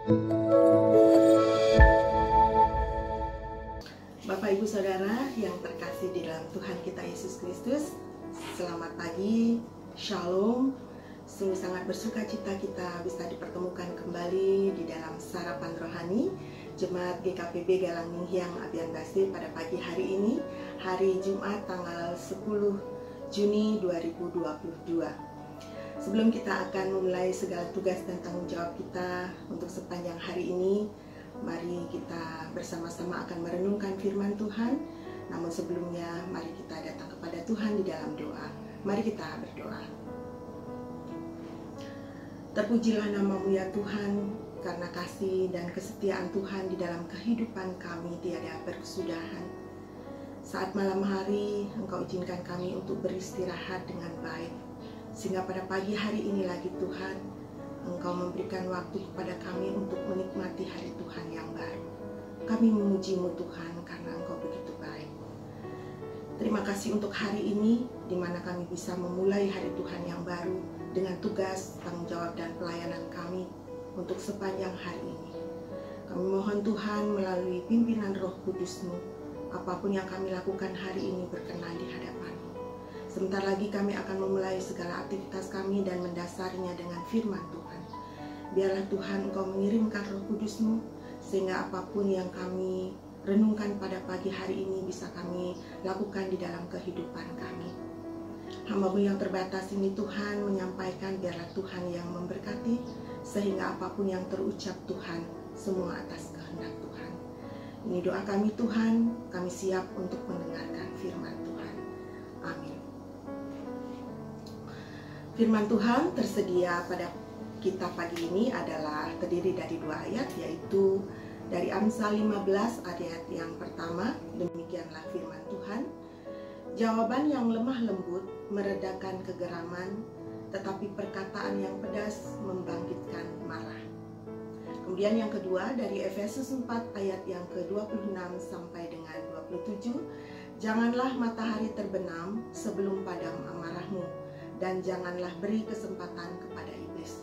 Bapak Ibu Saudara yang terkasih di dalam Tuhan kita Yesus Kristus, selamat pagi, Shalom. Sungguh sangat bersuka cita kita bisa dipertemukan kembali di dalam sarapan rohani Jemaat GKPB Galang Ninghyang Abian Basir pada pagi hari ini, hari Jumat tanggal 10 Juni 2022. Sebelum kita akan memulai segala tugas dan tanggung jawab kita untuk sepanjang hari ini, mari kita bersama-sama akan merenungkan firman Tuhan. Namun sebelumnya, mari kita datang kepada Tuhan di dalam doa. Mari kita berdoa. Terpujilah nama-Mu ya Tuhan, karena kasih dan kesetiaan Tuhan di dalam kehidupan kami tiada berkesudahan. Saat malam hari, Engkau izinkan kami untuk beristirahat dengan baik, sehingga pada pagi hari ini lagi Tuhan, Engkau memberikan waktu kepada kami untuk menikmati hari Tuhan yang baru. Kami memuji-Mu Tuhan karena Engkau begitu baik. Terima kasih untuk hari ini, di mana kami bisa memulai hari Tuhan yang baru dengan tugas, tanggung jawab, dan pelayanan kami untuk sepanjang hari ini. Kami mohon Tuhan melalui pimpinan Roh Kudus-Mu, apapun yang kami lakukan hari ini berkenan di hadapan-Mu. Sebentar lagi kami akan memulai segala aktivitas kami dan mendasarinya dengan firman Tuhan. Biarlah Tuhan Engkau mengirimkan Roh Kudus-Mu, sehingga apapun yang kami renungkan pada pagi hari ini bisa kami lakukan di dalam kehidupan kami. Hamba-Mu yang terbatas ini Tuhan menyampaikan, biarlah Tuhan yang memberkati, sehingga apapun yang terucap Tuhan, semua atas kehendak Tuhan. Ini doa kami Tuhan, kami siap untuk mendengarkan firman Tuhan. Amin. Firman Tuhan tersedia pada kita pagi ini adalah terdiri dari 2 ayat, yaitu dari Amsal 15 ayat yang pertama. Demikianlah firman Tuhan. Jawaban yang lemah lembut meredakan kegeraman, tetapi perkataan yang pedas membangkitkan marah. Kemudian yang kedua dari Efesus 4 ayat yang ke-26 sampai dengan 27. Janganlah matahari terbenam sebelum padam amarahmu, dan janganlah beri kesempatan kepada iblis.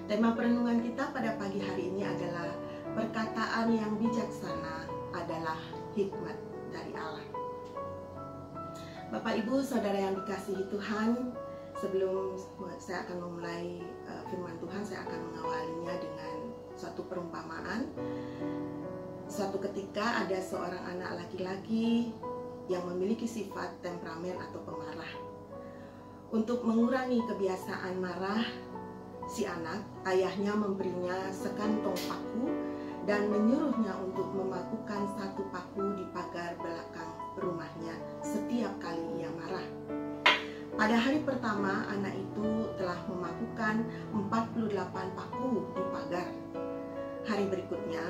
Tema perenungan kita pada pagi hari ini adalah perkataan yang bijaksana adalah hikmat dari Allah. Bapak Ibu Saudara yang dikasihi Tuhan, sebelum saya akan memulai firman Tuhan, saya akan mengawalinya dengan suatu perumpamaan. Suatu ketika ada seorang anak laki-laki yang memiliki sifat temperamen atau pemarah. Untuk mengurangi kebiasaan marah si anak, ayahnya memberinya sekantong paku dan menyuruhnya untuk memakukan satu paku di pagar belakang rumahnya setiap kali ia marah. Pada hari pertama, anak itu telah memakukan 48 paku di pagar. Hari berikutnya,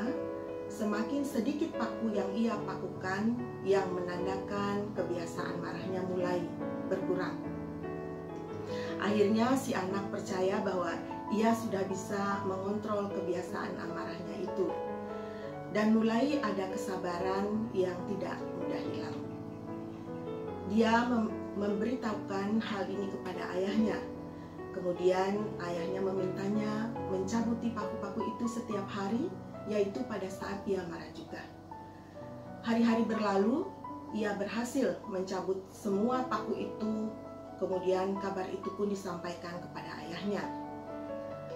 semakin sedikit paku yang ia pakukan, yang menandakan kebiasaan marahnya mulai berkurang. Akhirnya si anak percaya bahwa ia sudah bisa mengontrol kebiasaan amarahnya itu, dan mulai ada kesabaran yang tidak mudah hilang. Dia memberitahukan hal ini kepada ayahnya. Kemudian ayahnya memintanya mencabuti paku-paku itu setiap hari, yaitu pada saat ia marah juga. Hari-hari berlalu, ia berhasil mencabut semua paku itu. Kemudian kabar itu pun disampaikan kepada ayahnya.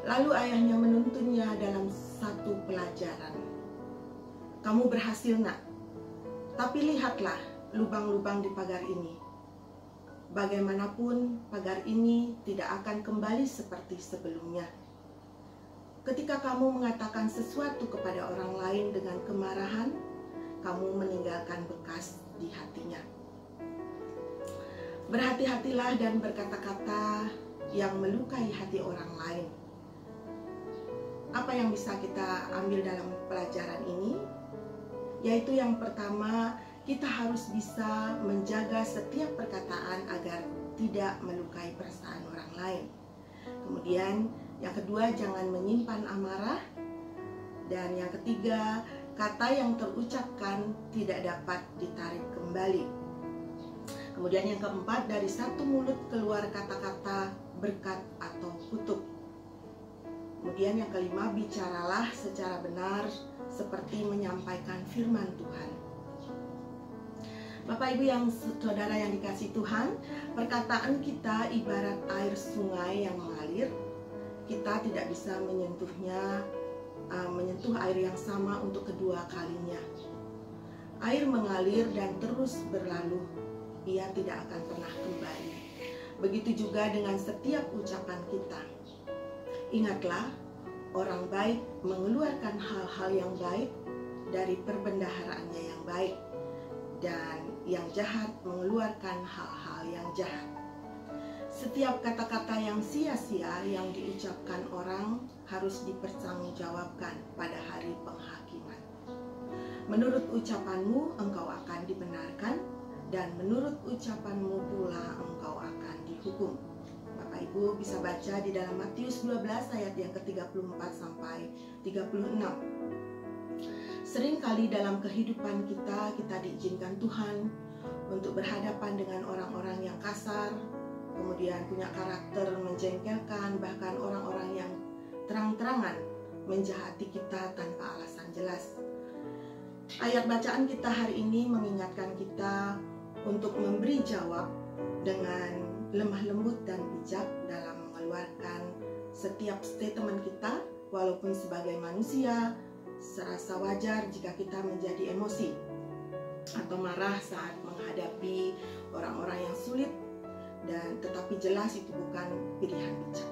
Lalu ayahnya menuntunnya dalam satu pelajaran. Kamu berhasil nak, tapi lihatlah lubang-lubang di pagar ini. Bagaimanapun pagar ini tidak akan kembali seperti sebelumnya. Ketika kamu mengatakan sesuatu kepada orang lain dengan kemarahan, kamu meninggalkan bekas di hatinya. Berhati-hatilah dan berkata-kata yang melukai hati orang lain. Apa yang bisa kita ambil dalam pelajaran ini? Yaitu yang pertama, kita harus bisa menjaga setiap perkataan agar tidak melukai perasaan orang lain. Kemudian yang kedua, jangan menyimpan amarah. Dan yang ketiga, kata yang terucapkan tidak dapat ditarik kembali. Kemudian yang keempat, dari satu mulut keluar kata-kata berkat atau kutuk. Kemudian yang kelima, bicaralah secara benar seperti menyampaikan firman Tuhan. Bapak Ibu yang saudara yang dikasihi Tuhan, perkataan kita ibarat air sungai yang mengalir. Kita tidak bisa menyentuh air yang sama untuk kedua kalinya. Air mengalir dan terus berlalu, ia tidak akan pernah kembali. Begitu juga dengan setiap ucapan kita. Ingatlah, orang baik mengeluarkan hal-hal yang baik dari perbendaharaannya yang baik, dan yang jahat mengeluarkan hal-hal yang jahat. Setiap kata-kata yang sia-sia yang diucapkan orang harus dipertanggungjawabkan pada hari penghakiman. Menurut ucapanmu engkau akan dibenarkan, dan menurut ucapanmu pula engkau akan dihukum. Bapak Ibu bisa baca di dalam Matius 12 ayat yang ke-34 sampai 36. Seringkali dalam kehidupan kita diizinkan Tuhan untuk berhadapan dengan orang-orang yang kasar, kemudian punya karakter menjengkelkan, bahkan orang-orang yang terang-terangan menjahati kita tanpa alasan jelas. Ayat bacaan kita hari ini mengingatkan kita untuk memberi jawab dengan lemah lembut dan bijak dalam mengeluarkan setiap statement kita, walaupun sebagai manusia serasa wajar jika kita menjadi emosi atau marah saat menghadapi orang-orang yang sulit, dan tetapi jelas itu bukan pilihan bijak.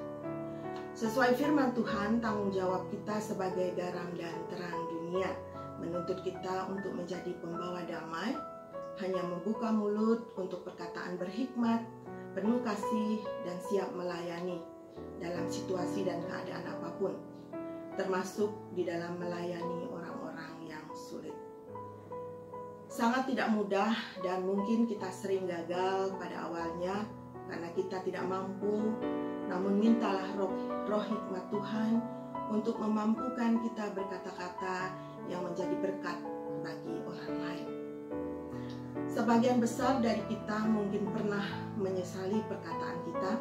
Sesuai firman Tuhan, tanggung jawab kita sebagai garam dan terang dunia menuntut kita untuk menjadi pembawa damai, hanya membuka mulut untuk perkataan berhikmat, penuh kasih, dan siap melayani dalam situasi dan keadaan apapun, termasuk di dalam melayani orang-orang yang sulit. Sangat tidak mudah dan mungkin kita sering gagal pada awalnya karena kita tidak mampu, namun mintalah roh hikmat Tuhan untuk memampukan kita berkata-kata yang menjadi berkat bagi orang lain. Sebagian besar dari kita mungkin pernah menyesali perkataan kita.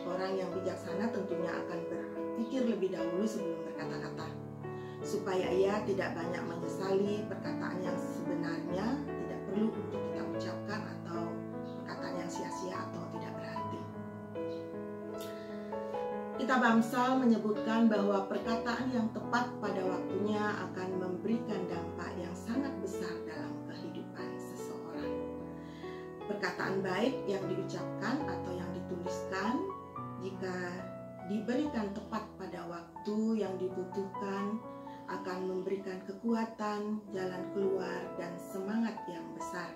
Orang yang bijaksana tentunya akan berpikir lebih dahulu sebelum berkata-kata, supaya ia tidak banyak menyesali perkataan yang sebenarnya tidak perlu untuk kita ucapkan, atau perkataan yang sia-sia atau tidak berarti. Kitab Amsal menyebutkan bahwa perkataan yang tepat pada waktunya akan memberikan dampak yang sangat besar dalam kehidupan seseorang. Perkataan baik yang diucapkan atau yang dituliskan, jika diberikan tepat pada waktu yang dibutuhkan, akan memberikan kekuatan, jalan keluar, dan semangat yang besar.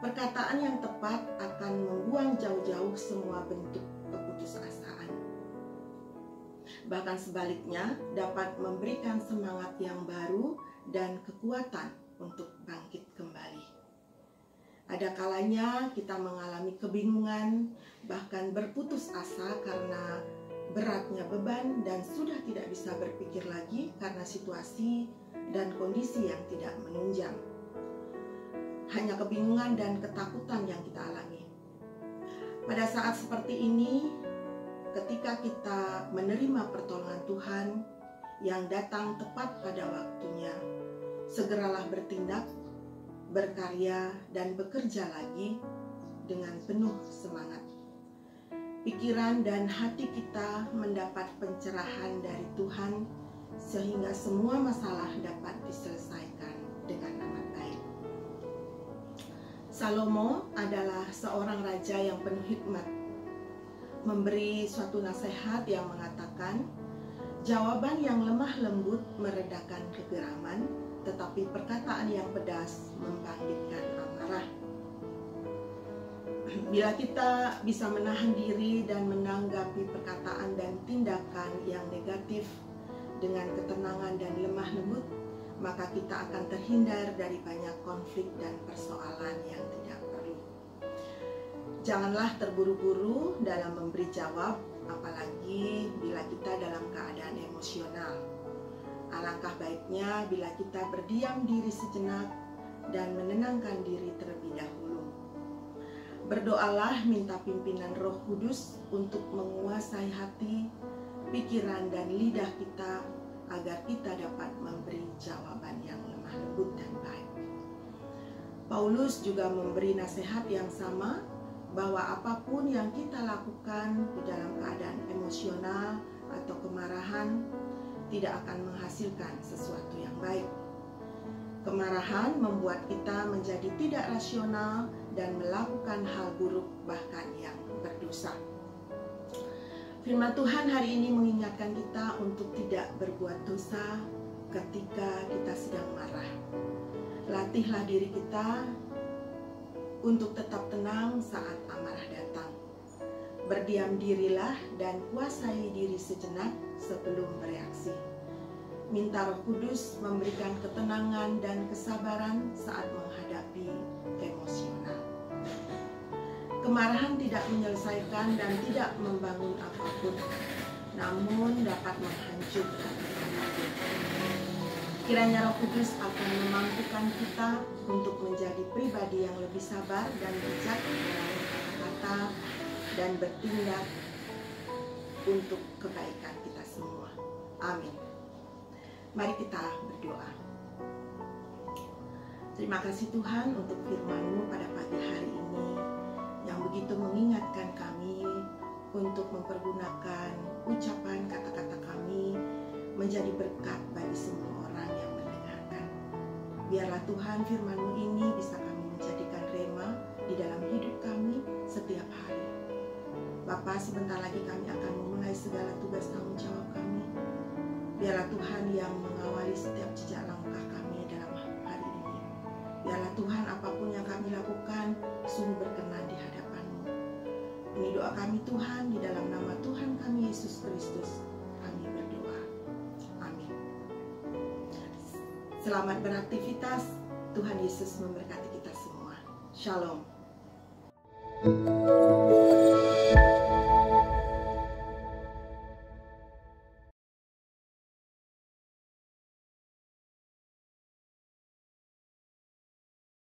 Perkataan yang tepat akan membuang jauh-jauh semua bentuk keputusasaan. Bahkan sebaliknya, dapat memberikan semangat yang baru dan kekuatan untuk bangkit kembali. Ada kalanya kita mengalami kebingungan, bahkan berputus asa karena beratnya beban dan sudah tidak bisa berpikir lagi karena situasi dan kondisi yang tidak menunjang. Hanya kebingungan dan ketakutan yang kita alami. Pada saat seperti ini, ketika kita menerima pertolongan Tuhan yang datang tepat pada waktunya, segeralah bertindak, berkarya, dan bekerja lagi dengan penuh semangat. Pikiran dan hati kita mendapat pencerahan dari Tuhan sehingga semua masalah dapat diselesaikan dengan amat baik. Salomo adalah seorang raja yang penuh hikmat, memberi suatu nasihat yang mengatakan, jawaban yang lemah lembut meredakan kegeraman, tetapi perkataan yang pedas membangkitkan amarah. Bila kita bisa menahan diri dan menanggapi perkataan dan tindakan yang negatif dengan ketenangan dan lemah lembut, maka kita akan terhindar dari banyak konflik dan persoalan yang tidak perlu. Janganlah terburu-buru dalam memberi jawab, apalagi bila kita dalam keadaan emosional. Alangkah baiknya bila kita berdiam diri sejenak dan menenangkan diri terlebih dahulu. Berdoalah minta pimpinan Roh Kudus untuk menguasai hati pikiran dan lidah kita agar kita dapat memberi jawaban yang lemah lembut dan baik. Paulus juga memberi nasihat yang sama, bahwa apapun yang kita lakukan di dalam keadaan emosional atau kemarahan tidak akan menghasilkan sesuatu yang baik. Kemarahan membuat kita menjadi tidak rasional dan melakukan hal buruk, bahkan yang berdosa. Firman Tuhan hari ini mengingatkan kita untuk tidak berbuat dosa ketika kita sedang marah. Latihlah diri kita untuk tetap tenang saat amarah datang. Berdiam dirilah dan kuasai diri sejenak sebelum bereaksi. Minta Roh Kudus memberikan ketenangan dan kesabaran saat menghadapi emosional. Kemarahan tidak menyelesaikan dan tidak membangun apapun, namun dapat menghancurkan. Kiranya Roh Kudus akan memampukan kita untuk menjadi pribadi yang lebih sabar dan bijak dalam berkata-kata dan bertindak untuk kebaikan kita semua. Amin. Mari kita berdoa. Terima kasih Tuhan untuk firman-Mu pada pagi hari ini yang begitu mengingatkan kami untuk mempergunakan ucapan kata-kata kami menjadi berkat bagi semua orang yang mendengarkan. Biarlah Tuhan firman-Mu ini bisa kami menjadikan rema di dalam hidup kami setiap hari. Bapa, sebentar lagi kami akan memulai segala tugas tanggung jawab kami. Biarlah Tuhan yang mengawali setiap jejak langkah kami dalam hari ini. Biarlah Tuhan apapun yang kami lakukan sungguh berkenan di hadapan-Mu. Ini doa kami Tuhan, di dalam nama Tuhan kami Yesus Kristus kami berdoa. Amin. Selamat beraktivitas. Tuhan Yesus memberkati kita semua. Shalom.